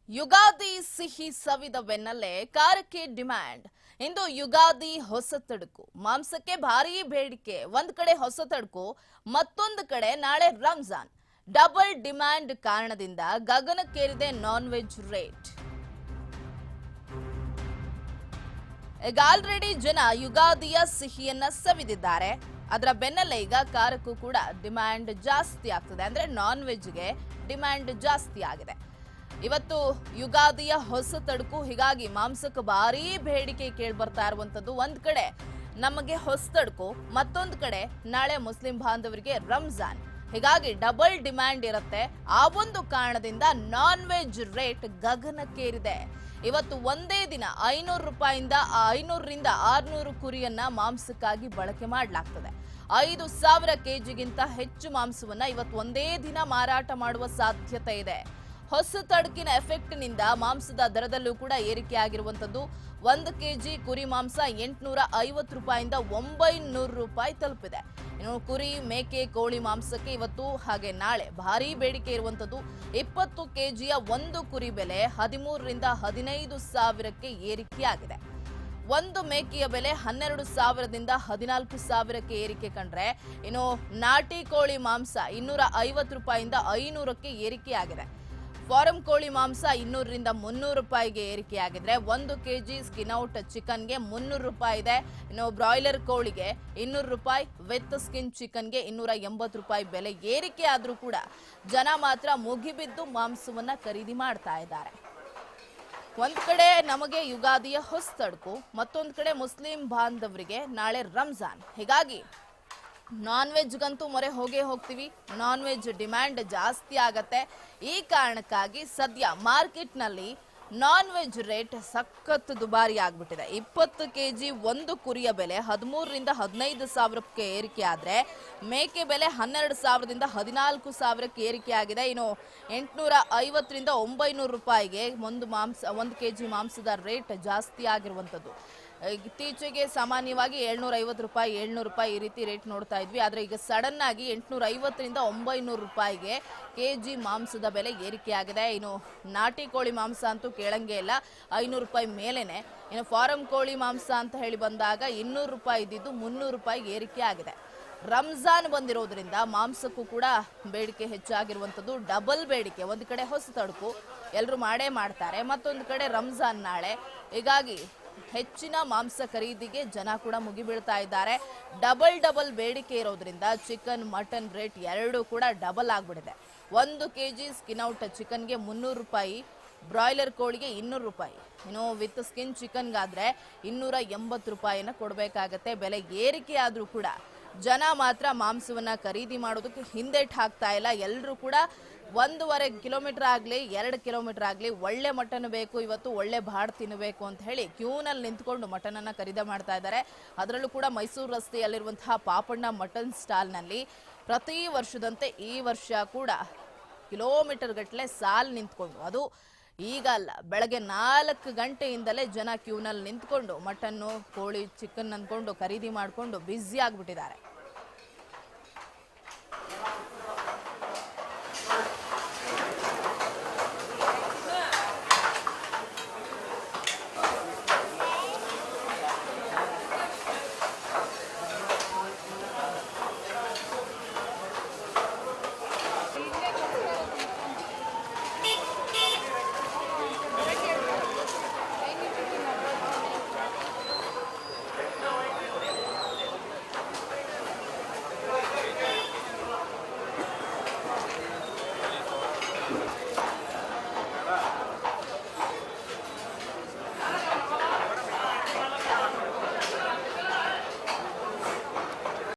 ಯುಗಾದಿ ಸಿಹಿ ಸವಿದ ಬೆನ್ನಲ್ಲೇ ಖಾರಕ್ಕೆ ಡಿಮ್ಯಾಂಡ್. ಇಂದು ಯುಗಾದಿ ಹೊಸ ತಡುಕು, ಮಾಂಸಕ್ಕೆ ಭಾರೀ ಬೇಡಿಕೆ. ಒಂದ್ ಕಡೆ ಹೊಸ ತಡುಕು, ಮತ್ತೊಂದು ಕಡೆ ನಾಳೆ ರಂಜಾನ್. ಡಬಲ್ ಡಿಮ್ಯಾಂಡ್ ಕಾರಣದಿಂದ ಗಗನಕ್ಕೇರಿದೆ ನಾನ್ ವೆಜ್ ರೇಟ್. ಈಗ ಆಲ್ರೆಡಿ ಜನ ಯುಗಾದಿಯ ಸಿಹಿಯನ್ನ ಸವಿದಿದ್ದಾರೆ. ಅದರ ಬೆನ್ನಲ್ಲೇ ಈಗ ಖಾರಕ್ಕೂ ಕೂಡ ಡಿಮ್ಯಾಂಡ್ ಜಾಸ್ತಿ ಆಗ್ತದೆ. ಅಂದ್ರೆ ನಾನ್ ವೆಜ್ಗೆ ಡಿಮ್ಯಾಂಡ್ ಜಾಸ್ತಿ ಆಗಿದೆ. ಇವತ್ತು ಯುಗಾದಿಯ ಹೊಸ ತಡುಕು, ಹೀಗಾಗಿ ಮಾಂಸಕ್ಕೆ ಭಾರೀ ಬೇಡಿಕೆ ಕೇಳಿ ಬರ್ತಾ ಇರುವಂತದ್ದು. ಒಂದ್ ಕಡೆ ನಮಗೆ ಹೊಸ ತಡುಕು, ಮತ್ತೊಂದು ಕಡೆ ನಾಳೆ ಮುಸ್ಲಿಂ ಬಾಂಧವರಿಗೆ ರಂಜಾನ್. ಹೀಗಾಗಿ ಡಬಲ್ ಡಿಮ್ಯಾಂಡ್ ಇರುತ್ತೆ. ಆ ಒಂದು ಕಾರಣದಿಂದ ನಾನ್ ವೆಜ್ ರೇಟ್ ಗಗನಕ್ಕೇರಿದೆ. ಇವತ್ತು ಒಂದೇ ದಿನ 500 ರೂಪಾಯಿಂದ 500ರಿಂದ 600 ಕುರಿಯನ್ನ ಮಾಂಸಕ್ಕಾಗಿ ಬಳಕೆ ಮಾಡಲಾಗ್ತದೆ. 5,000 ಕೆಜಿಗಿಂತ ಹೆಚ್ಚು ಮಾಂಸವನ್ನ ಇವತ್ತು ಒಂದೇ ದಿನ ಮಾರಾಟ ಮಾಡುವ ಸಾಧ್ಯತೆ ಇದೆ. ಹೊಸ ತಡುಕಿನ ಎಫೆಕ್ಟ್ನಿಂದ ಮಾಂಸದ ದರದಲ್ಲೂ ಕೂಡ ಏರಿಕೆ ಆಗಿರುವಂತದ್ದು. 1 ಕೆಜಿ ಕುರಿ ಮಾಂಸ 850 ರೂಪಾಯಿಂದ 900 ರೂಪಾಯಿ ತಲುಪಿದೆ. ಇನ್ನು ಕುರಿ, ಮೇಕೆ, ಕೋಳಿ ಮಾಂಸಕ್ಕೆ ಇವತ್ತು ಹಾಗೆ ನಾಳೆ ಭಾರೀ ಬೇಡಿಕೆ ಇರುವಂತದ್ದು. 20 ಕೆಜಿಯ ಒಂದು ಕುರಿ ಬೆಲೆ 13ರಿಂದ 15 ಸಾವಿರಕ್ಕೆ ಏರಿಕೆಯಾಗಿದೆ. ಒಂದು ಮೇಕೆಯ ಬೆಲೆ 12,000ದಿಂದ 14,000ಕ್ಕೆ ಏರಿಕೆ ಕಂಡ್ರೆ, ಇನ್ನು ನಾಟಿ ಕೋಳಿ ಮಾಂಸ 250 ರೂಪಾಯಿಂದ 500ಕ್ಕೆ ಏರಿಕೆಯಾಗಿದೆ. ಫಾರಂ ಕೋಳಿ ಮಾಂಸ 200ರಿಂದ 300 ರೂಪಾಯಿಗೆ ಏರಿಕೆಯಾಗಿದ್ರೆ, 1 ಕೆಜಿ ಸ್ಕಿನ್ಔಟ್ ಚಿಕನ್ಗೆ 300 ರೂಪಾಯಿ ಇದೆ. ಇನ್ನು ಬ್ರಾಯ್ಲರ್ ಕೋಳಿಗೆ 200 ರೂಪಾಯಿ, ವಿತ್ ಸ್ಕಿನ್ ಚಿಕನ್ಗೆ 280 ರೂಪಾಯಿ ಬೆಲೆ ಏರಿಕೆ ಆದ್ರೂ ಕೂಡ ಜನ ಮಾತ್ರ ಮುಗಿಬಿದ್ದು ಮಾಂಸವನ್ನ ಖರೀದಿ ಮಾಡ್ತಾ ಇದ್ದಾರೆ. ಒಂದ್ ಕಡೆ ನಮಗೆ ಯುಗಾದಿಯ ಹೊಸ ತಡುಕು, ಮತ್ತೊಂದು ಕಡೆ ಮುಸ್ಲಿಂ ಬಾಂಧವರಿಗೆ ನಾಳೆ ರಂಜಾನ್. ಹೀಗಾಗಿ ನಾನ್ ವೆಜ್ಗಂತೂ ಮೊರೆ ಹೋಗೇ ಹೋಗ್ತೀವಿ. ನಾನ್ ವೆಜ್ ಡಿಮ್ಯಾಂಡ್ ಜಾಸ್ತಿ ಆಗತ್ತೆ. ಈ ಕಾರಣಕ್ಕಾಗಿ ಸದ್ಯ ಮಾರ್ಕೆಟ್ನಲ್ಲಿ ನಾನ್ ವೆಜ್ ರೇಟ್ ಸಖತ್ ದುಬಾರಿ ಆಗ್ಬಿಟ್ಟಿದೆ. 20 ಕೆಜಿ ಒಂದು ಕುರಿಯ ಬೆಲೆ 13ರಿಂದ 15 ಸಾವಿರಕ್ಕೆ ಏರಿಕೆ ಆದ್ರೆ, ಮೇಕೆ ಬೆಲೆ 12,000ದಿಂದ 14,000ಕ್ಕೆ ಏರಿಕೆ ಆಗಿದೆ. ಇನ್ನು 850ರಿಂದ 900 ರೂಪಾಯಿಗೆ ಒಂದು ಕೆಜಿ ಮಾಂಸದ ರೇಟ್ ಜಾಸ್ತಿ ಆಗಿರುವಂತದ್ದು. ಇತ್ತೀಚೆಗೆ ಸಾಮಾನ್ಯವಾಗಿ 750 ರೂಪಾಯಿ, 700 ರೂಪಾಯಿ ಈ ರೀತಿ ರೇಟ್ ನೋಡ್ತಾ ಇದ್ವಿ. ಆದ್ರೆ ಈಗ ಸಡನ್ ಆಗಿ 850ರಿಂದ 900 ರೂಪಾಯಿಗೆ ಕೆಜಿ ಮಾಂಸದ ಬೆಲೆ ಏರಿಕೆಯಾಗಿದೆ. ಇನ್ನು ನಾಟಿ ಕೋಳಿ ಮಾಂಸ ಅಂತೂ ಕೇಳಂಗೆ ಇಲ್ಲ, 500 ರೂಪಾಯಿ ಮೇಲೇನೆ. ಇನ್ನು ಫಾರಂ ಕೋಳಿ ಮಾಂಸ ಅಂತ ಹೇಳಿ ಬಂದಾಗ 200 ರೂಪಾಯಿ ಇದ್ದಿದ್ದು 300 ರೂಪಾಯಿಗೆ ಏರಿಕೆ ಆಗಿದೆ. ರಂಜಾನ್ ಬಂದಿರೋದ್ರಿಂದ ಮಾಂಸಕ್ಕೂ ಕೂಡ ಬೇಡಿಕೆ ಹೆಚ್ಚಾಗಿರುವಂಥದ್ದು. ಡಬಲ್ ಬೇಡಿಕೆ. ಒಂದು ಕಡೆ ಹೊಸ ತಡುಕು ಎಲ್ಲರೂ ಮಾಡೇ ಮಾಡ್ತಾರೆ, ಮತ್ತೊಂದು ಕಡೆ ರಂಜಾನ್ ನಾಳೆ. ಹೀಗಾಗಿ ಹೆಚ್ಚಿನ ಮಾಂಸ ಖರೀದಿಗೆ ಜನ ಕೂಡ ಮುಗಿಬೀಳ್ತಾ ಇದ್ದಾರೆ. ಡಬಲ್ ಬೇಡಿಕೆ ಇರೋದ್ರಿಂದ ಚಿಕನ್, ಮಟನ್ ರೇಟ್ ಎರಡೂ ಕೂಡ ಡಬಲ್ ಆಗ್ಬಿಟ್ಟಿದೆ. 1 ಕೆಜಿ ಸ್ಕಿನ್ಔಟ್ ಚಿಕನ್ಗೆ 300 ರೂಪಾಯಿ, ಬ್ರಾಯ್ಲರ್ ಕೋಳಿಗೆ 200 ರೂಪಾಯಿ, ಇನ್ನು ವಿತ್ ಸ್ಕಿನ್ ಚಿಕನ್ಗಾದ್ರೆ 280 ರೂಪಾಯಿನ ಕೊಡಬೇಕಾಗತ್ತೆ. ಬೆಲೆ ಏರಿಕೆ ಆದ್ರೂ ಕೂಡ ಜನ ಮಾತ್ರ ಮಾಂಸವನ್ನ ಖರೀದಿ ಮಾಡೋದಕ್ಕೆ ಹಿಂದೇಟ್ ಹಾಕ್ತಾ ಇಲ್ಲ. ಎಲ್ಲರೂ ಕೂಡ 1.5 ಕಿಲೋಮೀಟರ್ ಆಗಲಿ 2 ಕಿಲೋಮೀಟರ್ ಆಗಲಿ ಒಳ್ಳೆ ಮಟನ್ ಬೇಕು, ಇವತ್ತು ಒಳ್ಳೆ ಬಾಡ್ ತಿನ್ನಬೇಕು ಅಂತ ಹೇಳಿ ಕ್ಯೂನಲ್ಲಿ ನಿಂತ್ಕೊಂಡು ಮಟನ್ ಅನ್ನ ಖರೀದಿ ಮಾಡ್ತಾ ಇದ್ದಾರೆ. ಅದರಲ್ಲೂ ಕೂಡ ಮೈಸೂರು ರಸ್ತೆಯಲ್ಲಿರುವಂತಹ ಪಾಪಣ್ಣ ಮಟನ್ ಸ್ಟಾಲ್ನಲ್ಲಿ ಪ್ರತಿ ವರ್ಷದಂತೆ ಈ ವರ್ಷ ಕೂಡ ಕಿಲೋಮೀಟರ್ ಗಟ್ಟಲೆ ಸಾಲ್ ನಿಂತ್ಕೊಂಡು, ಅದು ಈಗ ಅಲ್ಲ, ಬೆಳಗ್ಗೆ 4 ಗಂಟೆಯಿಂದಲೇ ಜನ ಕ್ಯೂನಲ್ಲಿ ನಿಂತ್ಕೊಂಡು ಮಟನ್ನು, ಕೋಳಿ, ಚಿಕನ್ ಅಂದ್ಕೊಂಡು ಖರೀದಿ ಮಾಡಿಕೊಂಡು ಬ್ಯುಸಿ ಆಗಿಬಿಟ್ಟಿದ್ದಾರೆ.